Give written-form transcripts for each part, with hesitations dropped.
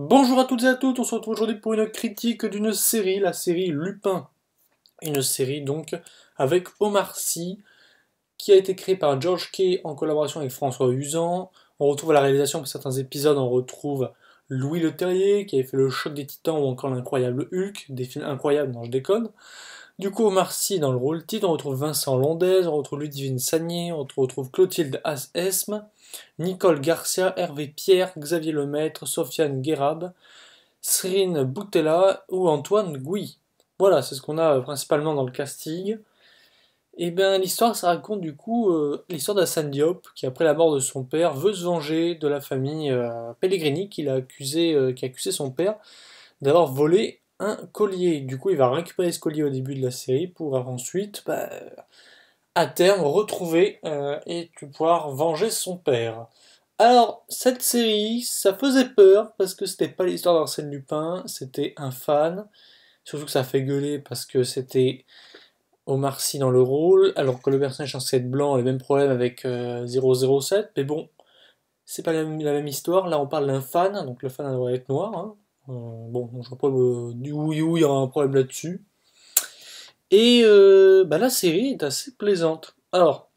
Bonjour à toutes et à tous, on se retrouve aujourd'hui pour une critique d'une série, la série Lupin. Une série donc avec Omar Sy, qui a été créée par George Kay en collaboration avec François Uzan. On retrouve à la réalisation pour certains épisodes, on retrouve Louis Leterrier, qui avait fait Le Choc des Titans ou encore L'Incroyable Hulk, des films incroyables, non je déconne. Du coup, Omar Sy dans le rôle titre, on retrouve Vincent Londez, on retrouve Ludivine Sagné, on retrouve Clotilde Esme, Nicole Garcia, Hervé Pierre, Xavier Lemaître, Sofiane Guérab, Srine Boutella ou Antoine Gouy. Voilà, c'est ce qu'on a principalement dans le casting. Et bien l'histoire, ça raconte du coup l'histoire d'Hassane Diop, qui après la mort de son père, veut se venger de la famille Pellegrini, qui a accusé son père d'avoir volé un collier. Du coup, il va récupérer ce collier au début de la série pour ensuite, à terme, retrouver et pouvoir venger son père. Alors, cette série, ça faisait peur parce que c'était pas l'histoire d'Arsène Lupin, c'était un fan. Surtout que ça fait gueuler parce que c'était Omar Sy dans le rôle, alors que le personnage censé être blanc a les mêmes problèmes avec 007. Mais bon, c'est pas la même histoire. Là, on parle d'un fan, donc le fan devrait être noir, hein. Bon, je vois pas du où il y aura un problème là-dessus. Et la série est assez plaisante. Alors,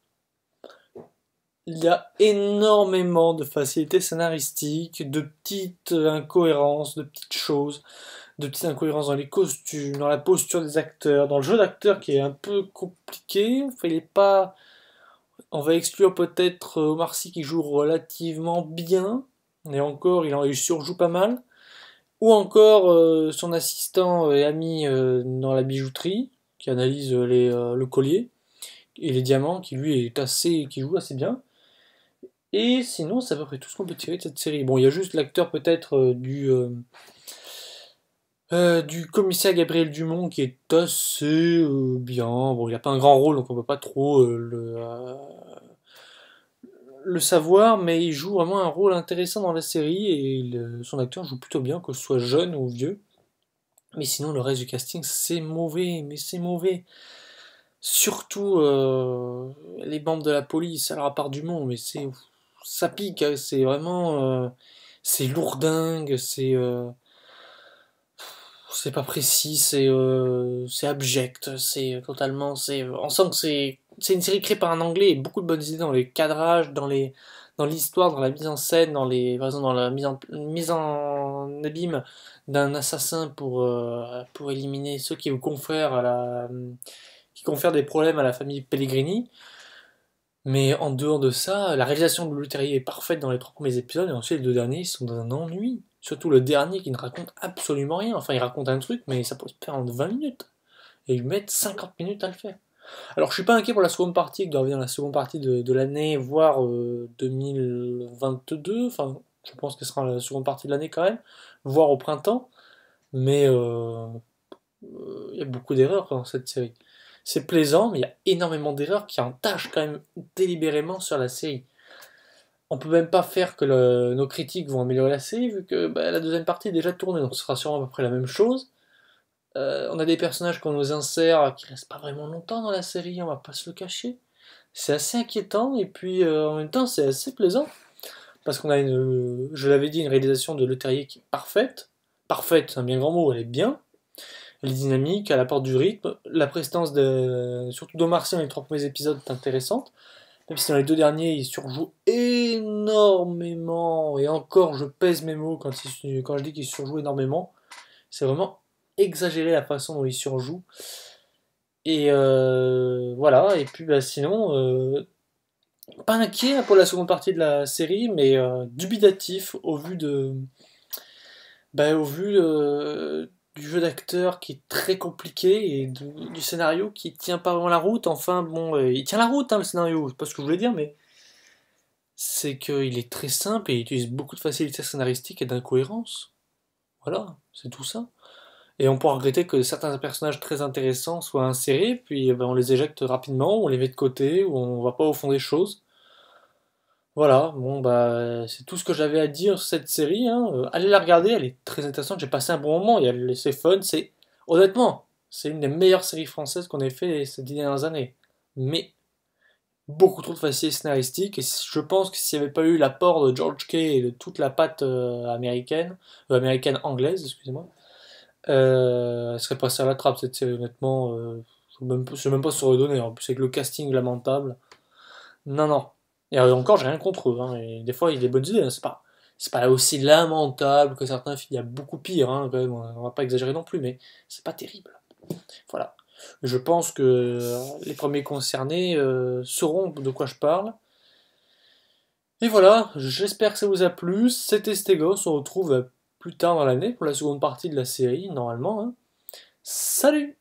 il y a énormément de facilités scénaristiques, de petites incohérences, de petites choses, de petites incohérences dans les costumes, dans la posture des acteurs, dans le jeu d'acteur qui est un peu compliqué. Enfin, il est pas. On va exclure peut-être Omar Sy qui joue relativement bien, et encore, il surjoue pas mal. Ou encore son assistant et ami dans la bijouterie, qui analyse le collier et les diamants, qui lui est qui joue assez bien. Et sinon, c'est à peu près tout ce qu'on peut tirer de cette série. Bon, il y a juste l'acteur peut-être du commissaire Gabriel Dumont qui est assez bien. Bon, il n'a pas un grand rôle, donc on peut pas trop le savoir, mais il joue vraiment un rôle intéressant dans la série et son acteur joue plutôt bien, que ce soit jeune ou vieux. Mais sinon, le reste du casting, c'est mauvais, mais c'est mauvais. Surtout les membres de la police, alors à part Dumont, mais ça pique, hein, c'est vraiment c'est lourdingue, c'est pas précis, c'est abject, c'est totalement c'est on sent que c'est une série créée par un anglais et beaucoup de bonnes idées dans les cadrages, dans l'histoire, dans la mise en scène, par exemple dans la mise en abîme d'un assassin pour éliminer ceux qui vous confèrent qui confèrent des problèmes à la famille Pellegrini. Mais en dehors de ça, la réalisation de Blue Terrier est parfaite dans les trois premiers épisodes, et ensuite les deux derniers ils sont dans un ennui. Surtout le dernier qui ne raconte absolument rien. Enfin, il raconte un truc, mais ça peut se faire en 20 minutes. Et ils mettent 50 minutes à le faire. Alors, je suis pas inquiet pour la seconde partie, qui doit revenir la seconde partie de l'année, voire 2022. Enfin, je pense que ce sera la seconde partie de l'année quand même, voire au printemps. Mais il y a beaucoup d'erreurs dans cette série. C'est plaisant, mais il y a énormément d'erreurs qui entachent quand même délibérément sur la série. On peut même pas faire que nos critiques vont améliorer la série, vu que la deuxième partie est déjà tournée, donc ce sera sûrement à peu près la même chose. On a des personnages qu'on nous insère qui restent pas vraiment longtemps dans la série, on va pas se le cacher. C'est assez inquiétant, et puis en même temps c'est assez plaisant, parce qu'on a je l'avais dit, une réalisation de Le Terrier qui est parfaite. Parfaite, c'est un bien grand mot, elle est bien. Elle est dynamique, elle apporte du rythme. La prestance surtout d'Omar Sy dans les trois premiers épisodes est intéressante. Même si dans les deux derniers, il surjoue énormément. Et encore, je pèse mes mots quand je dis qu'il surjoue énormément. C'est vraiment exagéré la façon dont il surjoue. Et voilà. Et puis sinon, pas inquiet pour la seconde partie de la série, mais dubitatif au vu du jeu d'acteur qui est très compliqué et du scénario qui tient pas vraiment la route. Enfin bon, il tient la route, hein, le scénario, c'est pas ce que je voulais dire, mais c'est qu'il est très simple et il utilise beaucoup de facilité scénaristique et d'incohérence. Voilà, c'est tout ça. Et on pourra regretter que certains personnages très intéressants soient insérés, puis on les éjecte rapidement, on les met de côté, ou on va pas au fond des choses. Voilà, bon c'est tout ce que j'avais à dire sur cette série, hein. Allez la regarder, elle est très intéressante, j'ai passé un bon moment, c'est fun, honnêtement, c'est une des meilleures séries françaises qu'on ait fait ces 10 dernières années. Mais beaucoup trop de facilité scénaristique, et je pense que s'il n'y avait pas eu l'apport de George Kay et de toute la patte américaine-anglaise, excusez-moi, elle serait passée à la trappe cette série, honnêtement. Je sais même pas si ça aurait donné, en plus avec le casting lamentable. Non, non. Et encore, j'ai rien contre eux, hein, et des fois, il y a des bonnes idées, hein, c'est pas aussi lamentable que certains films, il y a beaucoup pire, hein, quand même, on va pas exagérer non plus, mais c'est pas terrible. Voilà. Je pense que les premiers concernés sauront de quoi je parle. Et voilà, j'espère que ça vous a plu. C'était Stego, on se retrouve plus tard dans l'année pour la seconde partie de la série, normalement, hein. Salut!